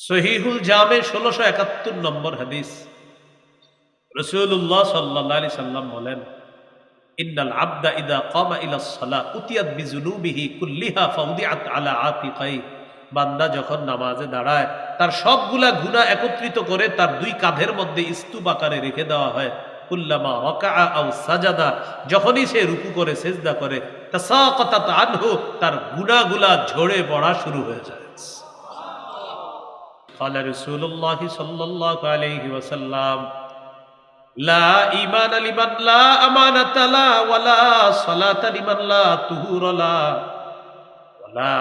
সহিহুল জামে 1671 নম্বর হাদিস। রাসূলুল্লাহ সাল্লাল্লাহু আলাইহি সাল্লাম বলেন, ইন্নাল আবদা ইদা কামা ইলাস সালাহ উতিয়াত বিযুনুবিহি কুল্লিহা ফাউদিআত আলা আতিকাই। বান্দা যখন নামাজে দাঁড়ায় তার সবগুলা গুনাহ একত্রিত করে তার দুই কাঁধের মধ্যে স্তূপ আকারে রেখে দেওয়া হয়। কুল্লামা ওয়াকাআ আও সাজাদা, যখনই সে রুকু করে সেজদা করে, তাসাকাতাত আনহু, তার গুনাহগুলা ঝরে পড়া শুরু হয়ে যায়। قال رسول الله صلى الله عليه وسلم لا إيمان لمن لا أمانة لا ولا صلاة لمن لا طهور لا ولا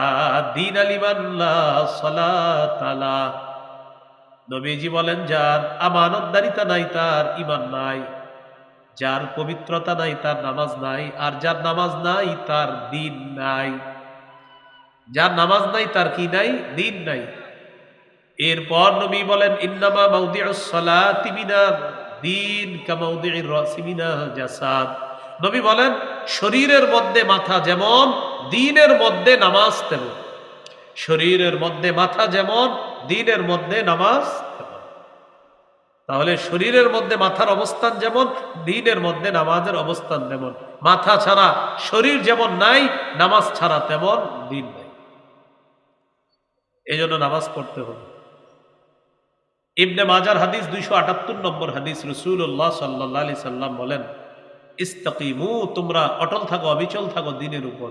دين لمن لا صلاة لا। নবীজি বলেন, যার আমানতদারিতা নাই তার ঈমান নাই, যার পবিত্রতা নাই তার নামাজ নাই, আর যার নামাজ নাই তার দ্বীন নাই। যার নামাজ নাই তার কি নাই? দ্বীন নাই। এরপর নবী বলেন, ইন্নামা মাউদিউস সালাতি মিনাদ দ্বীন কামাউদিউর রাসি মিনাল জাসাদ। নবী বলেন, শরীরের মধ্যে মাথা যেমন, দ্বীনের মধ্যে নামাজ তেমন। শরীরের মধ্যে মাথা যেমন, দ্বীনের মধ্যে নামাজ তেমন। তাহলে শরীরের মধ্যে মাথার অবস্থান যেমন, দ্বীনের মধ্যে নামাজের অবস্থান তেমন। মাথা ছাড়া শরীর যেমন নাই, নামাজ ছাড়া তেমন দ্বীন নাই। এই জন্য নামাজ পড়তে হবে। ইবনে মাজার হাদিস 278 নম্বর হাদিস। রাসূলুল্লাহ সাল্লাল্লাহু আলাইহি সাল্লাম বলেন, ইস্তাকিমু, তোমরা অটল থাকো, অবিচল থাকো দ্বীনের উপর।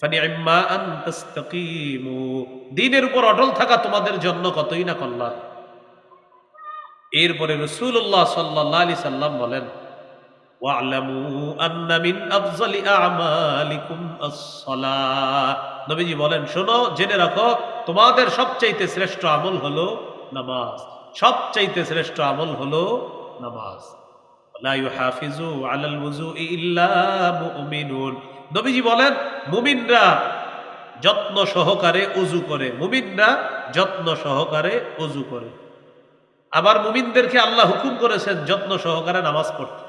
ফানি'ম্মা আন তাস্তাকিমু, দ্বীনের উপর অটল থাকা তোমাদের জন্য কতই না কল্যাণ। এরপরে রাসূলুল্লাহ সাল্লাল্লাহু আলাইহি সাল্লাম বলেন, ওয়া'লামু আন্না মিন আফযালি আ'মালিকুম আস-সালাহ। নবীজি বলেন, শোনো, জেনে রাখো, তোমাদের সবচাইতে শ্রেষ্ঠ আমল হলো নামাজ। সবচাইতে শ্রেষ্ঠ আমল হলো নামাজ। লা ইউহাফিজু আলাল ওযুই ইল্লা মুমিনুন। নবীজি বলেন, মুমিনরা যত্ন সহকারে ওযু করে। মুমিনরা যত্ন সহকারে ওযু করে। আবার মুমিনদেরকে আল্লাহ হুকুম করেছেন যত্ন সহকারে নামাজ পড়তে।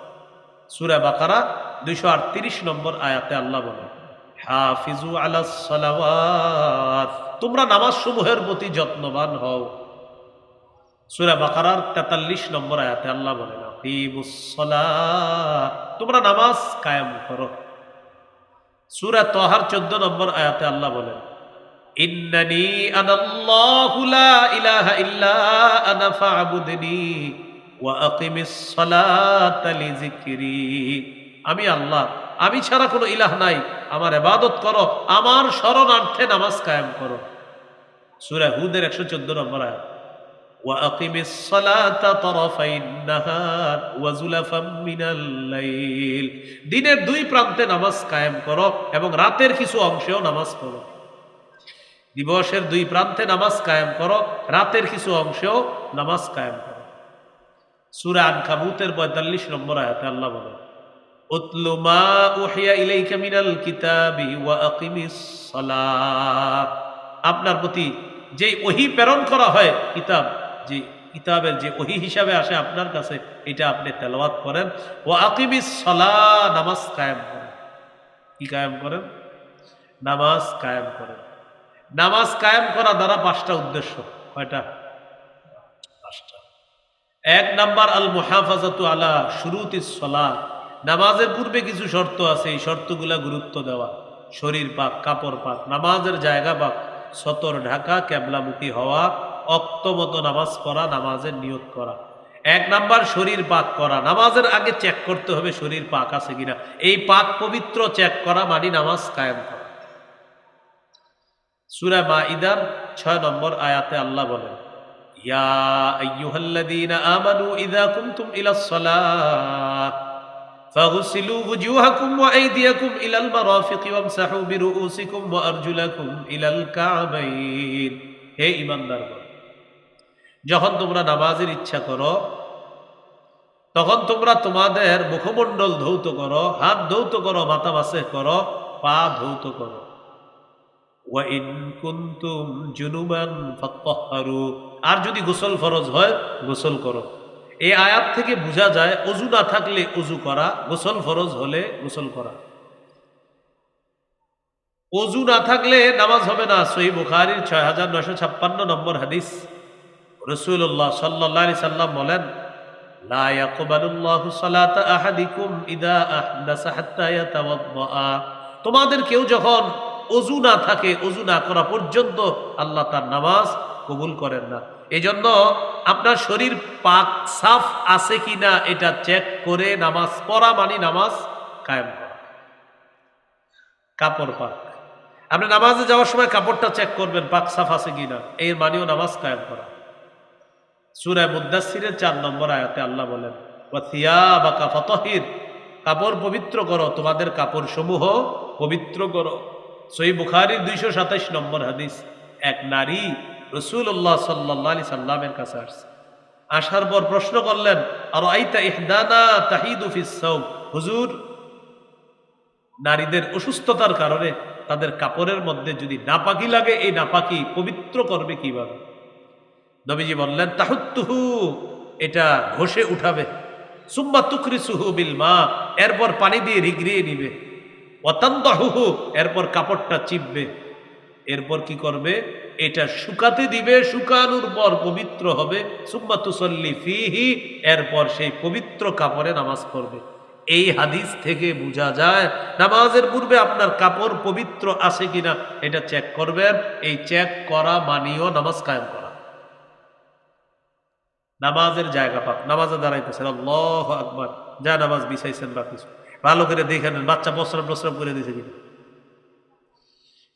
সূরা বাকারা 238 নম্বর আয়াতে আল্লাহ বলেন, হাফিজু আলাস সালাওয়াত, তোমরা নামাজ সমূহের প্রতি যত্নবান হও। সূরা বাকারার 43 নম্বর আয়াতে আল্লাহ বলেন, আকিমুস সালাহ, তোমরা নামাজ কায়েম করো। সূরা তাহার 14 নম্বর আয়াতে আল্লাহ বলেন, ইন্নানি আনাল্লাহু লা ইলাহা ইল্লা আনা ফা'বুদনি ওয়া আকিমিস সালাতা লিযিকরি। আমি আল্লাহ, আমি ছাড়া কোনো ইলাহ নাই, আমার ইবাদত করো, আমার শরণার্থে নামাজ কায়েম করো। সূরা হুদের 114 নম্বর আয়াত, وأقم الصلاة طرفي النهار وزلفا من الليل। দিনের দুই প্রান্তে নামাজ কায়েম করো এবং রাতের কিছু অংশেও নামাজ পড়ো। দিবসের দুই প্রান্তে নামাজ কায়েম করো, রাতের কিছু অংশেও নামাজ কায়েম করো। সূরা আনকাবুতের 45 নম্বর আয়াতে আল্লাহ বলেন, উতলু মা উহিয়া ইলাইকা মিনাল কিতাবি ওয়া আকিমিস সালাহ। আপনার প্রতি যে ওহী প্রেরণ করা হয়, কিতাব, যে কিতাবের যে ওহী হিসাবে আসে আপনার কাছে, এটা আপনি তেলাওয়াত করেন। ওয়া আকিমিস সালাহ, নামাজ কায়েম করেন। কি কায়েম করেন? নামাজ কায়েম করেন। নামাজ কায়েম করা দ্বারা 5টা উদ্দেশ্য। কয়টা? 5টা। 1 নাম্বার, আল মুহাফাজাতু আলা শুরুতিস সালাহ। নামাজের পূর্বে কিছু শর্ত আছে, এই শর্তগুলা গুরুত্ব দেওয়া। শরীর পাক, কাপড় পাক, নামাজের জায়গা পাক, সতর ঢাকা, কেবলামুখী হওয়া, অক্ত মতো নামাজ পড়া, নামাজের নিয়ত করা। 1 নাম্বার, শরীর পাক করা। নামাজের আগে চেক করতে হবে শরীর পাক আছে কিনা। এই পাক পবিত্র চেক করা মানে নামাজ কায়েম করা। সূরা মাইদার 6 নম্বর আয়াতে আল্লাহ বলেন, ইয়া আইয়ুহাল্লাযীনা আমানু ইযা কুনতুম ইলাস সালাহ ফাগসিলু ওয়ুজুহাকুম ওয়া আইদিয়াকুম ইলাল মারাফিকি ওয়ামসাহু বিরুউসিকুম ওয়া আরজুলাকুম ইলাল কা'বাইন। হে ঈমানদারগণ, যখন তোমরা নামাজের ইচ্ছা করো, তখন তোমরা তোমাদের মুখমণ্ডল ধৌত করো, হাত ধৌত করো, মাথা মাসে করো, পা ধৌত করো। ওয়া ইন কুনতুম জুনুবান ফাত্তাহহারু, আর যদি গোসল ফরজ হয় গোসল করো। এই আয়াত থেকে বোঝা যায় ওযু না থাকলে ওযু করা, গোসল ফরজ হলে গোসল করা। ওযু না থাকলে নামাজ হবে না। সহিহ বুখারীর 6956 নম্বর হাদিস। রাসূলুল্লাহ সাল্লাল্লাহু আলাইহি সাল্লাম বলেন, লা ইয়াকবালুল্লাহু সালাতা আহাদিকুম ইদা আহদাসা হাত্তা ইয়াতাওয়াদ্দা। তোমাদের কেউ যখন ওযু না থাকে, ওযু না করা পর্যন্ত আল্লাহ তার নামাজ কবুল করেন না। এজন্য আপনার শরীর পাক সাফ আছে কিনা এটা চেক করে নামাজ পড়া মানে নামাজ কায়েম করা। কাপড় পাক, আপনি নামাজে যাওয়ার সময় কাপড়টা চেক করবেন পাক সাফ আছে কিনা, এর মানেও নামাজ কায়েম করা। সূরা মুদ্দাসসিরের ৪ নম্বর আয়াতে আল্লাহ বলেন, ওয়া থিয়াবাকা ফাতাহির, কাপড় পবিত্র করো, তোমাদের কাপড় সমূহ পবিত্র করো। সহিহ বুখারীর ২২৭ নম্বর হাদিস। এক নারী রাসূলুল্লাহ সাল্লাল্লাহু আলাইহি সাল্লামের কাছে আসছে। আসার পর প্রশ্ন করলেন, আর আইতা ইহদানা তাহিদু ফিস সাওম, হুজুর, নারীদের অসুস্থতার কারণে তাদের কাপড়ের মধ্যে যদি নাপাকি লাগে, এই নাপাকি পবিত্র করবে কিভাবে? নবীজি বললেন, তাহুত্তুহু, এটা ঘষে উঠাবে, সুম্মা তুকরিসুহু বিল মা, এরপর পানি দিয়ে রিগড়িয়ে নিবে, ওয়াতানদাহুহু, এরপর কাপড়টা চিপবে, এরপর কি করবে? এটা শুকাতে দিবে, শুকানোর পর পবিত্র হবে, সুম্মা তুসাল্লি ফিহি, এরপর সেই পবিত্র কাপড়ে নামাজ পড়বে। এই হাদিস থেকে বোঝা যায় নামাজের পূর্বে আপনার কাপড় পবিত্র আছে কিনা এটা চেক করবেন। এই চেক করা মানিও নামাজ কায়েম করা। নামাজের জায়গা পাক, নামাজে দাঁড়াইতেছেন, আল্লাহু আকবার, যা নামাজ বিছাইছেন বা কিছু ভালো করে দেখে নেন, বাচ্চা প্রস্রাব প্রস্রাব করে দিয়েছে কিনা।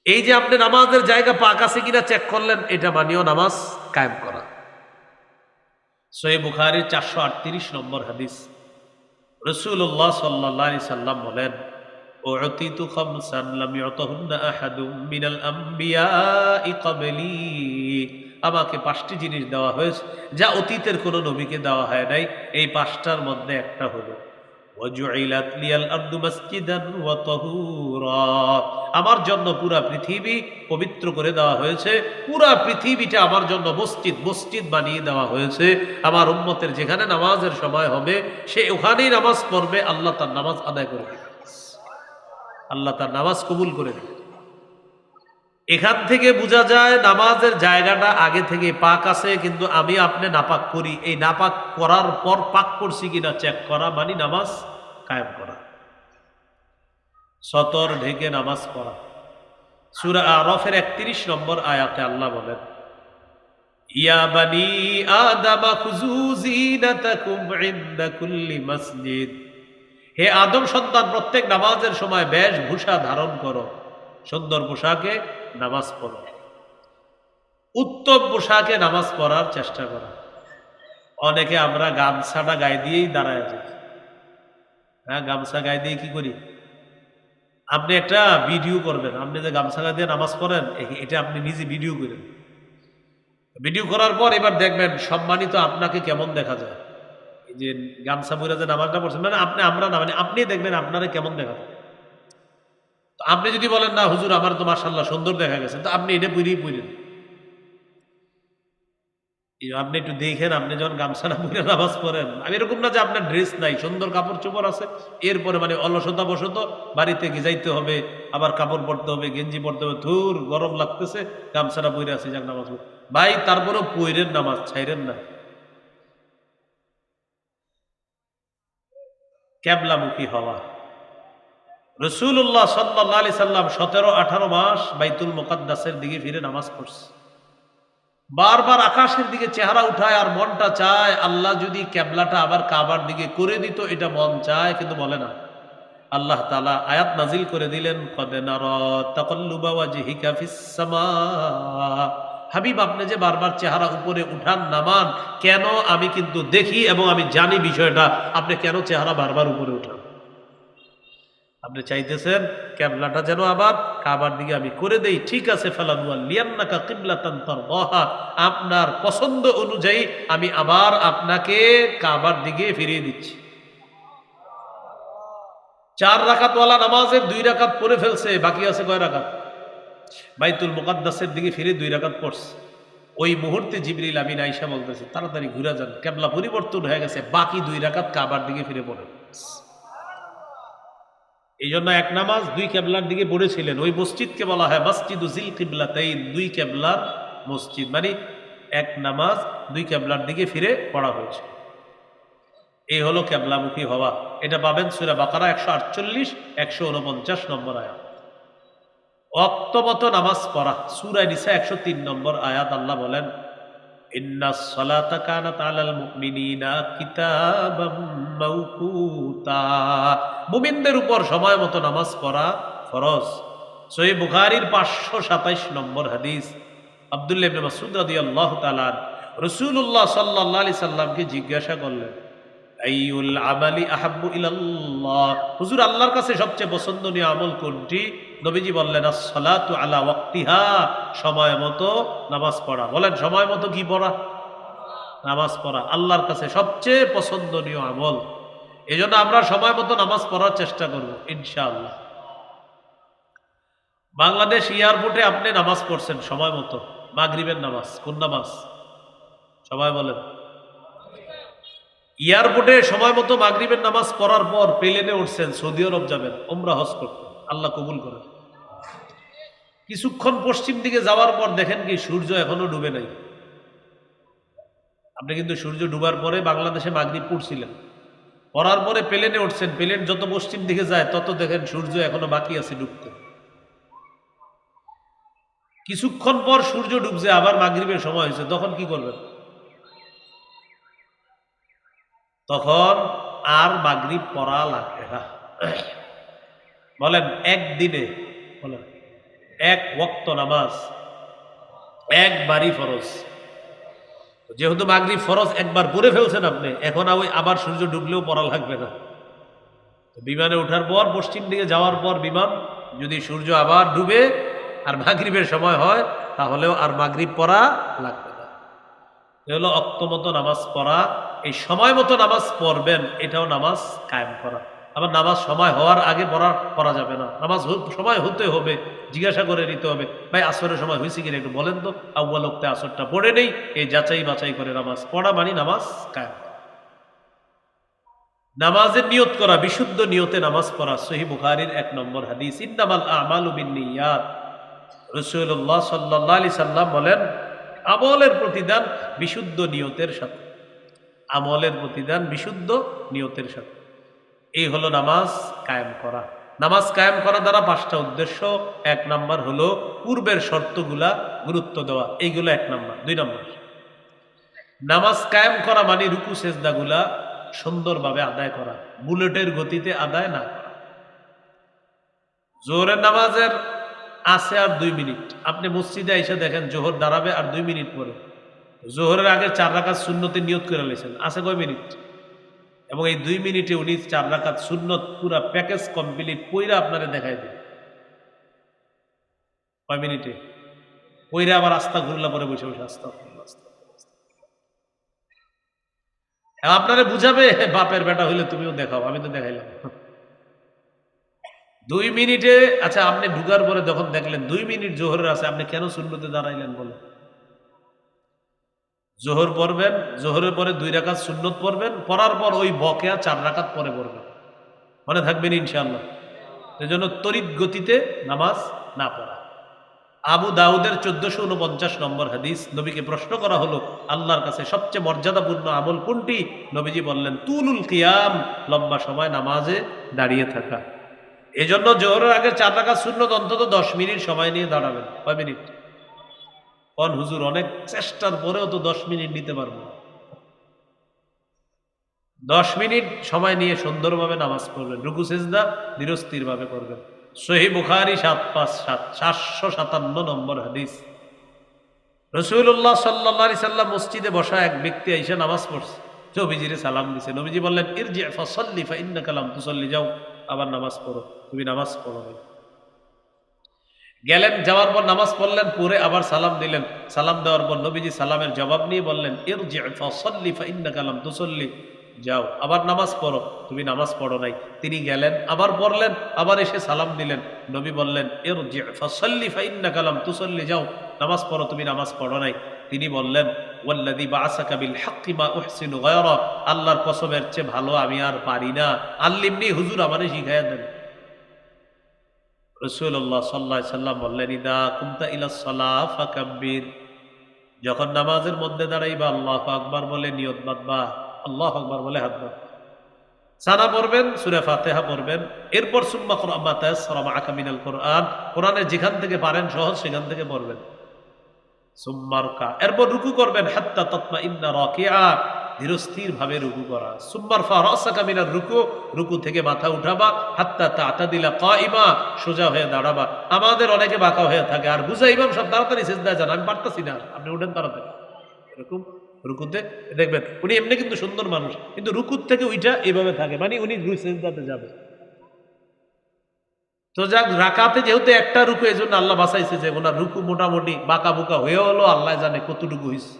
এই যে আপনি নামাজের জায়গা পাক আছে কিনা চেক করলেন, এটা মানিও নামাজ কায়েম করা। সহিহ বুখারীর ৪৩৮ নম্বর হাদিস। রাসূলুল্লাহ সাল্লাল্লাহু আলাইহি সাল্লাম বলেন, উতিতু খামসান লাম ইউতাহুন্না আহাদুম মিনাল আমবিয়াই ক্বাবলি, আমাকে ৫টি জিনিস দেওয়া হয়েছে যা অতীতের কোনো নবীকে দেওয়া হয় নাই। এই ৫টার মধ্যে একটা হলো ওয়াজুইলাত লিয়াল আরদু মাসজিদান ওয়া তাহুরা, আমার জন্য পুরা পৃথিবী পবিত্র করে দেওয়া হয়েছে, পুরা পৃথিবীটা আমার জন্য মসজিদ মসজিদ বানিয়ে দেওয়া হয়েছে। আমার উম্মতের যেখানে নামাজের সময় হবে সে ওখানেই নামাজ পড়বে, আল্লাহ তার নামাজ আদায় করে দেবে, আল্লাহ তার নামাজ কবুল করে দেবে। এখান থেকে বোঝা যায় নামাজের জায়গাটা আগে থেকে পাক আছে, কিন্তু আমি আপনি নাপাক করি। এই নাপাক করার পর পাক করছি কিনা চেক করা মানে নামাজ কায়েম করা। সতর ঢেকে নামাজ পড়া। সূরা আরাফের ৩১ নম্বর আয়াতে আল্লাহ বলেন, ইয়া বানি আদম খুযু যিনাতাকুম ইনদা কুল্লি মসজিদ, হে আদম সন্তান, প্রত্যেক নামাজের সময় বেশভূষা ধারণ করো, সুন্দর পোশাকে নামাজ পড়ো, উত্তম পোশাকে নামাজ পড়ার চেষ্টা করো। অনেকে আমরা গামছাটা গায়ে দিয়েই দাঁড়ায় যাই। হ্যাঁ, গামছা গায়ে দিয়ে কি করি? আপনি একটা ভিডিও করবেন, আপনি যে গামছা গায়ে দিয়ে নামাজ পড়েন, এটা আপনি নিজে ভিডিও করেন। ভিডিও করার পর এবার দেখবেন সম্মানিত আপনাকে কেমন দেখা যায়। এই যে গামছা পরে যে নামাজটা পড়ছেন, মানে আমরা না, মানে আপনি দেখবেন আপনারা কেমন দেখা যায়। তো আপনি যদি বলেন না হুজুর আমার তো মাশাআল্লাহ সুন্দর দেখা গেছে, তো আপনি এটা পরেই পড়েন। আপনি একটু দেখেন, আপনি যখন গামছাটা পরে নামাজ পড়েন, আমি এরকম না যে আপনার ড্রেস নাই, সুন্দর কাপড় চোপড় আছে, এরপরে মানে অলসতা বসত বাড়িতে যাইতে হবে, আবার কাপড় পরতে হবে, গেঞ্জি পরতে হবে, ধুর গরম লাগতেছে, গামছাটা পরে আছে, যাক নামাজ পড়ি। ভাই তারপরেও পইরেন, নামাজ ছাইরেন না। ক্যাবলামুখী হওয়া। রাসূলুল্লাহ সাল্লাল্লাহু আলাইহি সাল্লাম ১৭-১৮ মাস বাইতুল মুকাদ্দাসের দিকে ফিরে নামাজ পড়ছে। বারবার আকাশের দিকে চেহারা উঠায় আর মনটা চায় আল্লাহ যদি ক্যাবলাটা আবার কাবার দিকে করে দিত, এটা মন চায়, কিন্তু বলে না। আল্লাহ তাআলা আয়াত নাজিল করে দিলেন, কদ নারা তাকাল্লুবা ওয়াজহিকা ফিস সামা, হাবিব আপনি যে বারবার চেহারা উপরে উঠান নামান কেন? আমি কিন্তু দেখি এবং আমি জানি বিষয়টা, আপনি কেন চেহারা বারবার উপরে উঠান? আপনি চাইতেছেন ক্যাবলাটা যেন আবার কাবার দিকে আমি করে দেই, ঠিক আছে, ফালানুয়াল্লিয়ান্নাকা কিবলাতান তারদাহা, আপনার পছন্দ অনুযায়ী আমি আবার আপনাকে কাবার দিকে ফিরিয়ে দিচ্ছি। ৪ রাকাতওয়ালা নামাজের ২ রাকাত পড়ে ফেলছে, বাকি আছে কয় রাকাত? বাইতুল মুকাদ্দাসের দিকে ফিরে ২ রাকাত পড়ছে। ওই মুহূর্তে জিবরিল আমিন আয়েশা বলতেছে, তাড়াতাড়ি ঘুরে যান, ক্যাবলা পরিবর্তন হয়ে গেছে, বাকি ২ রাকাত কাবার দিকে ফিরে পড়ে। এই জন্য এক নামাজ ২ কেবলার দিকে পড়েছিলেন। ওই মসজিদকে বলা হয় মসজিদু জিল কিবলাতাইন, ২ কেবলার মসজিদ, মানে এক নামাজ দুই কেবলার দিকে ফিরে পড়া হয়েছে। এই হলো কেবলামুখী হওয়া। এটা পাবেন সূরা বাকারা 148 149 নম্বর আয়াত। ওয়াক্তমত নামাজ পড়া, সূরা নিসা 103 নম্বর আয়াত। আল্লাহ বলেন, ইন্নাস সালাতা কানাত আলাল মুমিনিনা কিতাবাম মাওকুতা, মুমিনদের উপর সময় মতো নামাজ পড়া ফরজ। সহিহ বুখারীর 527 নম্বর হাদিস। আব্দুল্লাহ ইবনে মাসউদ রাদিয়াল্লাহু তাআলা রাসূলুল্লাহ সাল্লাল্লাহু আলাইহি সাল্লামকে জিজ্ঞাসা করলেন, আইয়ুল আমালি আহাব্বু ইলাল্লাহ, হুজুর আল্লাহর কাছে সবচেয়ে পছন্দনীয় আমল কোনটি? নবীজি বললেন, আস-সালাতু আলা ওয়াক্তিহা, সময় মতো নামাজ পড়া। বলেন, সময় মতো কি পড়া? নামাজ পড়া আল্লাহর কাছে সবচেয়ে পছন্দনীয় আমল। এজন্য আমরা সময় মতো নামাজ পড়ার চেষ্টা করব ইনশাআল্লাহ। বাংলাদেশ এয়ারপোর্টে আপনি নামাজ পড়ছেন সময় মতো, মাগরিবের নামাজ। কোন নামাজ? সবাই বলেন। এয়ারপোর্টে সময় মতো মাগরিবের নামাজ পড়ার পর প্লেনে উঠছেন, সৌদি আরব যাবেন উমরা হজ করতে, আল্লাহ কবুল করেন। কিছুক্ষণ পশ্চিম দিকে যাওয়ার পর দেখেন কি সূর্য এখনো ডুবে নাই। আপনি কিন্তু সূর্য ডুবার পরে বাংলাদেশে মাগরিব পড়ছিলেন, পড়ার পরে প্লেনে উঠছেন, প্লেন যত পশ্চিম দিকে যায় তত দেখেন সূর্য এখনো বাকি আছে ডুবতে। কিছুক্ষণ পর সূর্য ডুবছে, আবার মাগরিবের সময় হয়েছে, তখন কি করবেন? তখন আর মাগরিব পড়া লাগবে না। বলেন, একদিনে বলেন এক ওয়াক্ত নামাজ একবারই ফরজ। যেহেতু মাগরিব ফরজ একবার পড়ে ফেলছেন আপনি, এখন আবার সূর্য ডুবলেও পড়া লাগবে না। বিমানে ওঠার পর পশ্চিম দিকে যাওয়ার পর বিমান যদি সূর্য আবার ডুবে আর মাগরিবের সময় হয়, তাহলেও আর মাগরিব পড়া লাগবে না। এ হলো অক্তমতো নামাজ পড়া। এই সময় মতো নামাজ পড়বেন, এটাও নামাজ কায়েম করা। আবার নামাজ সময় হওয়ার আগে পড়া যাবে না, নামাজ সময় হতে হবে। জিজ্ঞাসা করে নিতে হবে, ভাই আসরের সময় হয়েছে কিনা একটু বলেন তো, আউয়াল ওয়াক্তে আসরটা পড়ে নেই। এই যাচাই বাছাই করে নামাজ পড়া মানে নামাজ কায়েম করা। নামাজের নিয়ত করা, বিশুদ্ধ নিয়তে নামাজ পড়া। সহিহ বুখারীর 1 নম্বর হাদিস, ইন্নামাল আমালু বিন্নিয়াত। রাসূলুল্লাহ সাল্লাল্লাহু আলাইহি সাল্লাম বলেন, আমলের প্রতিদান বিশুদ্ধ নিয়তের সাথে। আমলের প্রতিদান বিশুদ্ধ নিয়তের সাথে। এই হলো নামাজ কায়েম করা। নামাজ কায়েম করা দ্বারা 5টা উদ্দেশ্য। 1 নাম্বার হলো পূর্বের শর্তগুলা গুরুত্ব দেওয়া, এইগুলো 1 নাম্বার। 2 নাম্বার, নামাজ কায়েম করা মানে রুকু সেজদাগুলা সুন্দরভাবে আদায় করা, বুলেটের গতিতে আদায় না করা। জোহরের নামাজের আছে আর 2 মিনিট, আপনি মসজিদে এসে দেখেন জোহর দাঁড়াবে আর 2 মিনিট পরে। জোহরের আগে 4 রাকাত সুন্নতে নিয়ত করে লেছেন, আছে কয় মিনিট? এবং এই 2 মিনিটে উনি 4 রাকাত সুন্নত পুরা প্যাকেজ কমপ্লিট কইরা আপনারে দেখাই দেন। কয় মিনিটে? কইরা আবার আস্তাগফিরুল্লাহ পরে বসে বসে আস্তাগফিরুল্লাহ। আপনারে বুঝাবে, বাপের বেটা হইলে তুমিও দেখাও, আমি তো দেখাইলাম। 2 মিনিটে। আচ্ছা, আপনি ঢুকার পরে যখন দেখলেন 2 মিনিট জোহরের আছে, আপনি কেন সুন্নতে দাঁড়াইলেন বলেন? জোহর পড়বেন, জোহরের পরে 2 রাকাত সুন্নত পড়বেন, পড়ার পর ওই বকেয়া 4 রাকাত পরে পড়বেন। মনে থাকবেন ইনশাআল্লাহ। এজন্য তড়িৎ গতিতে নামাজ না পড়া। আবু দাউদের 1449 নম্বর হাদিস। নবীকে প্রশ্ন করা হলো, আল্লাহর কাছে সবচেয়ে মর্যাদাপূর্ণ আমল কোনটি? নবীজি বললেন, তুলুল কিয়াম, লম্বা সময় নামাজে দাঁড়িয়ে থাকা। এজন্য জোহরের আগে 4 রাকাত সুন্নত অন্তত 10 মিনিট সময় নিয়ে দাঁড়াবেন। কয় মিনিট? কোন হুজুর, অনেক চেষ্টার পরেও তো 10 মিনিট নিতে পারবো না। 10 মিনিট সময় নিয়ে সুন্দরভাবে নামাজ পড়বেন, রুকু সেজদা ধীরস্থির ভাবে করবেন। সহিহ বুখারী 757 নম্বর হাদিস। রাসূলুল্লাহ সাল্লাল্লাহু আলাইহি সাল্লাম মসজিদে বসা এক ব্যক্তি এসে নামাজ পড়ছে, নবীজিরে সালাম দিছে। নবীজি বললেন, ইরজি ফাসাল্লি ফাইন্নাকা লাম তুসাল্লি, যাও আবার নামাজ পড়ো, তুমি নামাজ পড়ো নাই। গেলেন, যাওয়ার পর নামাজ পড়লেন, পরে আবার সালাম দিলেন। সালাম দেওয়ার পর নবীজি সালামের জবাব নিয়ে বললেন, ইরজি ফাসাল্লি ফাইন্নাকা লাম তুসাল্লি, যাও আবার নামাজ পড়ো, তুমি নামাজ পড়ো নাই। তিনি গেলেন, আবার পড়লেন, আবার এসে সালাম দিলেন। নবী বললেন, ইরজি ফাসাল্লি ফাইন্নাকা লাম তুসাল্লি, যাও নামাজ পড়ো, তুমি নামাজ পড়ো নাই। তিনি বললেন, ওয়াল্লাযী বাআসাকা বিল হাক্কি মা উহসিনু গায়রা, আল্লাহর কসমের চেয়ে ভালো আমি আর পারি না, আল্লিমনি, হুজুর আমারে শিখায়া দেন। রাসূলুল্লাহ সাল্লাল্লাহু আলাইহি সাল্লাম বললেন, ইদা কুমতা ইলা সালাহ ফাকাব্বির, যখন নামাজের মধ্যে দাঁড়াইবা আল্লাহু আকবার বলে নিয়ত বাঁধবা, আল্লাহু আকবার বলে হাত বাঁধবা, সানা পড়বেন, সূরা ফাতিহা পড়বেন, এরপর সুম্মা ক্রা মা তায়াসসারা মাআকা মিনাল কোরআন, কোরআনের যেখান থেকে পারেন সহজ সেখান থেকে পড়বেন। সুম্মা রুকা, এরপর রুকু করবেন, হাত্তা তাতমাইন্না রাকিআ, ধীরস্থির ভাবে রুকু করা। সুম্মা রফা রাসাকা মিনার রুকু, রুকু থেকে মাথা উঠাবা, হাত্তা তা'তাদিলা কাইমা, সোজা হয়ে দাঁড়াবা। আমাদের অনেকে বাঁকা হয়ে থাকে, আর বুঝা ইমাম সব তাড়াতাড়ি সিজদায় যান, আমি পারতাছি না, আপনি উঠেন তাড়াতাড়ি। এরকম রুকুতে দেখবেন উনি এমনি কিন্তু সুন্দর মানুষ, কিন্তু রুকুর থেকে ওইটা এইভাবে থাকে, মানে উনি সিজদাতে যাবে। তো যাক, রাকাতে যেহেতু একটা রুকু, এই জন্য আল্লাহ বাঁচাইছে যে ওনার রুকু মোটামুটি বাঁকা বুকা হয়ে হলো, আল্লাহ জানে কতটুকু হয়েছে।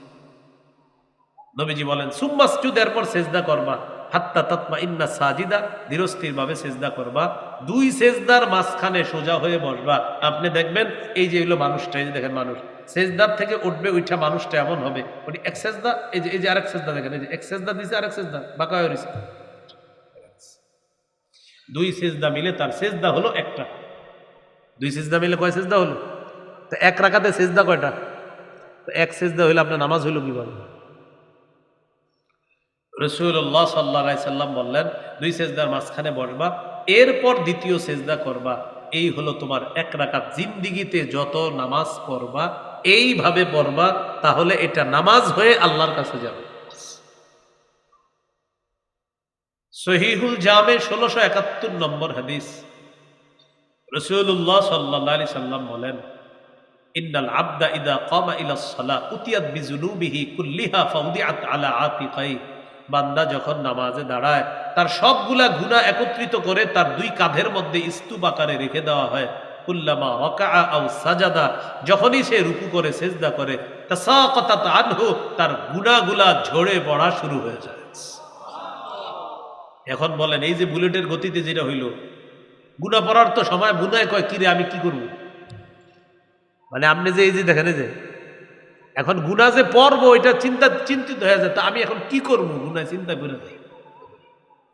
নবীজি বলেন সুম্মাসজুদ, এরপর সেজদা করবা, হাত্তা তাতমাইন্না সাজিদা, ধীরস্থির ভাবে সেজদা করবা। দুই সেজদার মাঝখানে সোজা হয়ে বসবা। আপনি দেখবেন এই যে হলো মানুষটা, এই যে দেখেন মানুষ সেজদার থেকে উঠবে, ওইটা মানুষটা এমন হবে, উনি এক সেজদা, এই যে আরেক সেজদা দেখেন, এই যে এক সেজদা দিছে, আরেক সেজদা বাঁকা হয়ে রয়েছে। দুই সেজদা মিলে তার সেজদা হলো একটা। দুই সেজদা মিলে কয় সেজদা হলো? তো এক রাকাতে সেজদা কয়টা? তো এক সেজদা হইলে আপনার নামাজ হইল কিভাবে? রাসূলুল্লাহ সাল্লাল্লাহু আলাইহি সাল্লাম বললেন দুই সেজদার মাঝখানে বসবা, এরপর দ্বিতীয় সেজদা করবা। এই হলো তোমার এক রাকাত। জিন্দিগিতে যত নামাজ পড়বা এইভাবে পড়বা, তাহলে এটা নামাজ হয়ে আল্লাহর কাছে যাবে। সহিহুল জামে 1671 নম্বর হাদিস, রাসূলুল্লাহ সাল্লাল্লাহু আলাইহি সাল্লাম বলেন ইন্নাল আবদা ইদা কামা ইলাস সালাহ উতিয়াত বিযুনুবিহি কুল্লিহা ফাউদিআত আলা আতিকাই, বান্দা যখন নামাজে দাঁড়ায় তার সবগুলা গুনাহ একত্রিত করে তার দুই কাঁধের মধ্যে স্তূপ আকারে রেখে দেওয়া হয়। কুল্লামা ওয়াকাআ আও সাজাদা, যখনই সে রুকু করে সেজদা করে, তাসাকাতাত আনহু, তার গুনাহগুলা ঝরে পড়া শুরু হয়ে যায়। এখন বলেন এই যে বুলেটের গতিতে যেটা হইল, গুনাহ পড়ার তো সময় বুনায় কয় কিরে আমি কি করব, মানে আপনি যে এই যে দেখেন যে এখন গুনাহ যে পড়বো এটা চিন্তিত হয়ে যায়, তা আমি এখন কি করবো, গুনাহ চিন্তা করে যাই।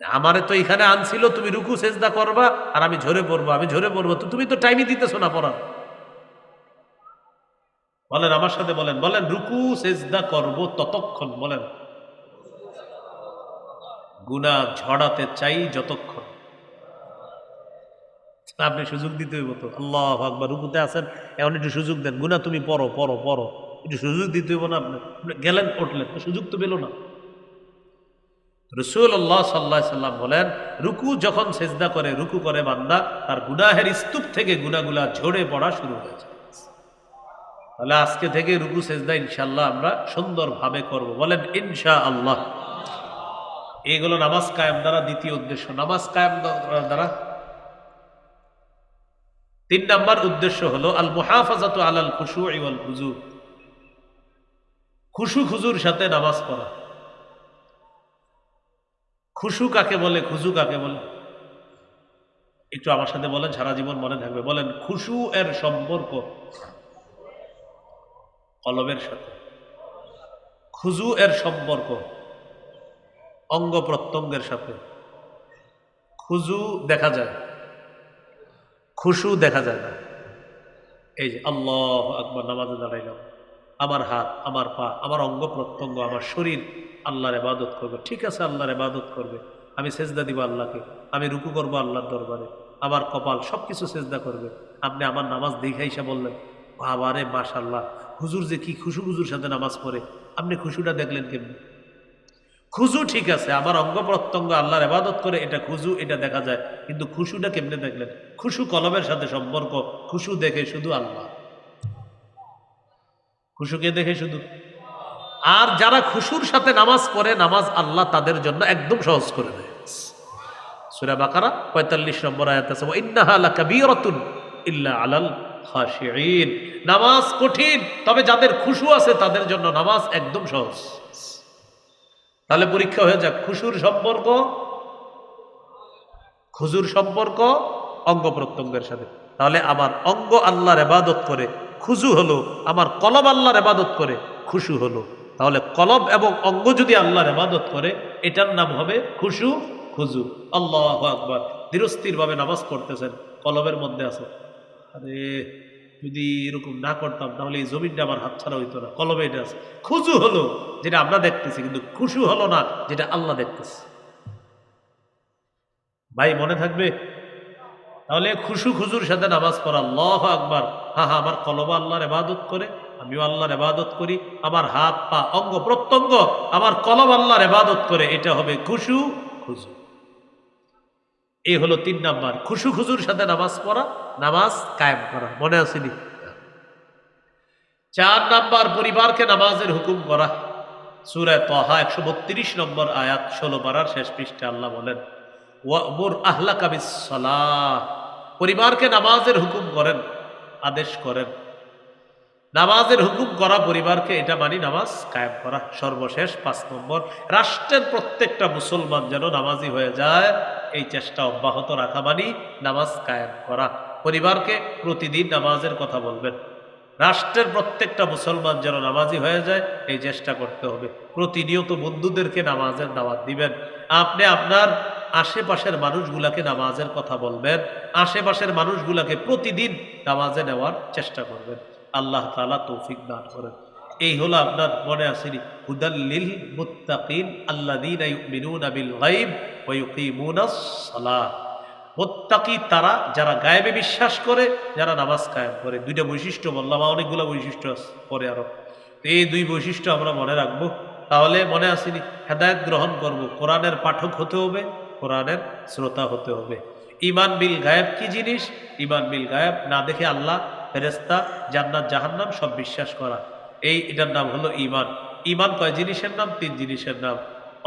আমারে তো এখানে আনছিল তুমি রুকু সেজদা করবা আর আমি ঝরে পড়বো, আমি ঝরে পড়বো, তো তুমি তো টাইমই দিতেছো না পড়ার। বলেন আমার সাথে বলেন, বলেন রুকু সেজদা করব ততক্ষণ, বলেন গুনাহ ঝড়াতে চাই যতক্ষণ। আপনি সুযোগ দিতে হইব তো, আল্লাহু আকবার, রুকুতে আছেন এখন একটু সুযোগ দেন, গুনাহ তুমি পড়ো পড়ো পড়ো, একটু সুযোগ দিতে হইব না? আপনি গেলেন উঠলেন, সুযোগ তো পেল না। রাসূলুল্লাহ সাল্লাল্লাহু আলাইহি সাল্লাম বলেন রুকু যখন সেজদা করে, রুকু করে বান্দা, তার গুনাহের স্তূপ থেকে গুনাহগুলা ঝরে পড়া শুরু হয়ে যায়। তাহলে আজকে থেকে রুকু সেজদা ইনশাআল্লাহ আমরা সুন্দরভাবে করব, বলেন ইনশাআল্লাহ। এইগুলো নামাজ কায়েম দ্বারা দ্বিতীয় উদ্দেশ্য। নামাজ কায়েম দ্বারা 3 নাম্বার উদ্দেশ্য হলো আল মুহাফাজাতু আলাল খুশুই ওয়াল খুজু, খুশু খুজুর সাথে নামাজ পড়া। খুশু কাকে বলে, খুজু কাকে বলে? একটু আমার সাথে বলেন, সারা জীবন মনে থাকবে। বলেন খুশু এর সম্পর্ক কলবের সাথে, খুজু এর সম্পর্ক অঙ্গ প্রত্যঙ্গের সাথে। খুজু দেখা যায়, খুশু দেখা যায় না। এই যে আল্লাহু আকবার, নামাজে দাঁড়াইলাম, আমার হাত, আমার পা, আমার অঙ্গ প্রত্যঙ্গ, আমার শরীর আল্লাহর ইবাদত করবে। ঠিক আছে, আল্লাহর ইবাদত করবে। আমি সেজদা দিব আল্লাহকে, আমি রুকু করব আল্লাহর দরবারে, আমার কপাল সবকিছু সেজদা করবে। আপনি আমার নামাজ দেখে এসে বললেন বাবারে মাশাআল্লাহ, হুজুর যে কি খুশু খুজুর সাথে নামাজ পড়ে, আপনি খুশুটা দেখলেন কেমনি? খুজু ঠিক আছে, আমার অঙ্গ প্রত্যঙ্গ আল্লাহর ইবাদত করে, এটা খুজু, এটা দেখা যায়, কিন্তু খুশুটা কেমনে দেখলেন? খুশু কলবের সাথে সম্পর্ক, খুশু দেখে শুধু আল্লাহ, খুশুকে দেখে শুধু। আর যারা খুশুর সাথে নামাজ পড়ে, নামাজ আল্লাহ তাদের জন্য একদম সহজ করে দেয়। সূরা বাকারা 45 নম্বর আয়াত আছে, ওয়া ইন্নাহা লাকাবীরাতুন ইল্লা আলাল খাশিঈন। নামাজ কঠিন, তবে যাদের খুশু আছে তাদের জন্য নামাজ একদম সহজ। তাহলে পরীক্ষা হয়ে যাক, খুশুর সম্পর্ক, খুজুর সম্পর্ক অঙ্গ প্রত্যঙ্গের সাথে। তাহলে আমার অঙ্গ আল্লাহর ইবাদত করে, খুজু হলো, আমার কলব আল্লাহর ইবাদত করে, খুশু হলো। তাহলে কলব এবং অঙ্গ যদি আল্লাহর ইবাদত করে, এটার নাম হবে খুশু খুজু। আল্লাহু আকবার, ধীরস্থির ভাবে নামাজ পড়তেছেন, কলবের মধ্যে আছে আরে যদি এরকম না করতাম তাহলে এই জমিনটা আমার হাতছাড়া হইতো না। কলবে এটা আছে। খুজু হলো যেটা আমরা দেখতেছি, কিন্তু খুশু হলো না যেটা আল্লাহ দেখতেছে। ভাই মনে থাকবে? তাহলে খুশু খুজুর সাথে নামাজ পড়া, আল্লাহু আকবার। হ্যাঁ হ্যাঁ, আমার কলবা আল্লাহর ইবাদত করে, আমিও আল্লাহর ইবাদত করি, আমার হাত পা অঙ্গ প্রত্যঙ্গ আমার কলব আল্লাহর ইবাদত করে, এটা হবে খুশু খুজু। এই হলো 3 নাম্বার, খুশু খুজুর সাথে নামাজ পড়া, নামাজ কায়েম করা। মনে আসেনি? 4 নাম্বার, পরিবারকে নামাজের হুকুম করা। সূরা তাহা 132 নম্বর আয়াত, 16 পারার শেষ পৃষ্ঠাে আল্লাহ বলেন, ওয়া'মুর আহলাকা বিস-সালাহ, পরিবারকে নামাজের হুকুম করেন, আদেশ করেন। নামাজের হুকুম করা পরিবারকে, এটা মানি নামাজ কায়েম করা। সর্বশেষ 5 নম্বর, রাষ্ট্রের প্রত্যেকটা মুসলমান যেন নামাজি হয়ে যায়, এই চেষ্টা অব্যাহত রাখা মানি নামাজ কায়েম করা। পরিবারকে প্রতিদিন নামাজের কথা বলবেন, রাষ্ট্রের প্রত্যেকটা মুসলমান যেন নামাজি হয়ে যায়, এই চেষ্টা করতে হবে। প্রতিনিয়ত বন্ধুদেরকে নামাজের দাওয়াত দিবেন। আপনি আপনার আশেপাশের মানুষগুলাকে নামাজের কথা বলবেন, আশেপাশের মানুষগুলাকে প্রতিদিন নামাজে নেওয়ার চেষ্টা করবেন। আল্লাহ তাআলা তৌফিক দান করেন। এই হলো আপনার, মনে আসেনি, হুদাল্লিল মুত্তাকিন আল্লাযীনা ইউমিনুনা বিল গায়ব ওয়া ইউকিমুনাস সালাহ। মুত্তাকি তারা যারা গায়েবে বিশ্বাস করে, যারা নামাজ কায়েম করে। 2টা বৈশিষ্ট্য বললাম, অনেকগুলো বৈশিষ্ট্য আছে পরে আরো। এই 2 বৈশিষ্ট্য আমরা মনে রাখবো, তাহলে মনে আসেনি, হেদায়েত গ্রহণ করব। কোরআনের পাঠক হতে হবে, কোরআনের শ্রোতা হতে হবে। ঈমান বিল গায়েব কি জিনিস? ঈমান বিল গায়েব, না দেখে আল্লাহ, ফেরেশতা, জান্নাত জাহান্নাম সব বিশ্বাস করা, এটার নাম হলো ঈমান। ঈমান কয় জিনিসের নাম? 3 জিনিসের নাম।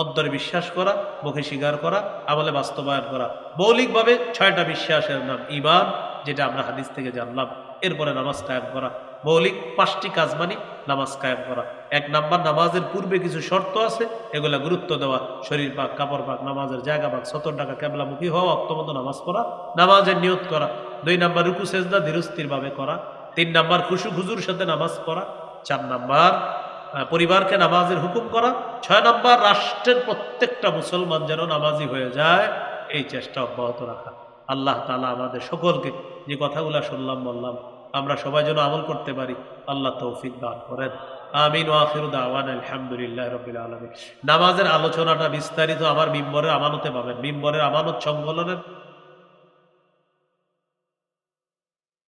অন্তরে বিশ্বাস করা, মুখে স্বীকার করা, আমলে বাস্তবায়ন করা। মৌলিকভাবে 6টা বিশ্বাসের নাম ঈমান, যেটা আমরা হাদিস থেকে জানলাম। এরপরে নামাজ কায়েম করা, মৌলিক 5টি কাজ মানি নামাজ কায়েম করা। 1 নাম্বার, নামাজের পূর্বে কিছু শর্ত আছে, এগুলা গুরুত্ব দেওয়া। শরীর পাক, কাপড় পাক, নামাজের জায়গা পাক, 70 টাকা কেবলামুখী হওয়া, অক্তমত নামাজ পড়া, নামাজের নিয়ত করা। 2 নাম্বার, রুকু সেজদা ধীরস্থির ভাবে করা। 3 নাম্বার, খুশু খুজুর সাথে নামাজ পড়া। 4 নাম্বার, পরিবারকে নামাজের হুকুম করা। 6 নাম্বার, রাষ্ট্রের প্রত্যেকটা মুসলমান যেন নামাজি হয়ে যায়, এই চেষ্টা অব্যাহত রাখা। আল্লাহ তাআলা আমাদের সকলকে যে কথাগুলো শুনলাম বললাম, আমরা সবাই যেন আমল করতে পারি, আল্লাহ তৌফিক দান করেন। আমিন ওয়া আখিরু দাওয়ানা আলহামদুলিল্লাহি রাব্বিল আলামিন। নামাজের আলোচনাটা বিস্তারিত আমার মিম্বরের আমানতে পাবেন। মিম্বরের আমানত সংকলনের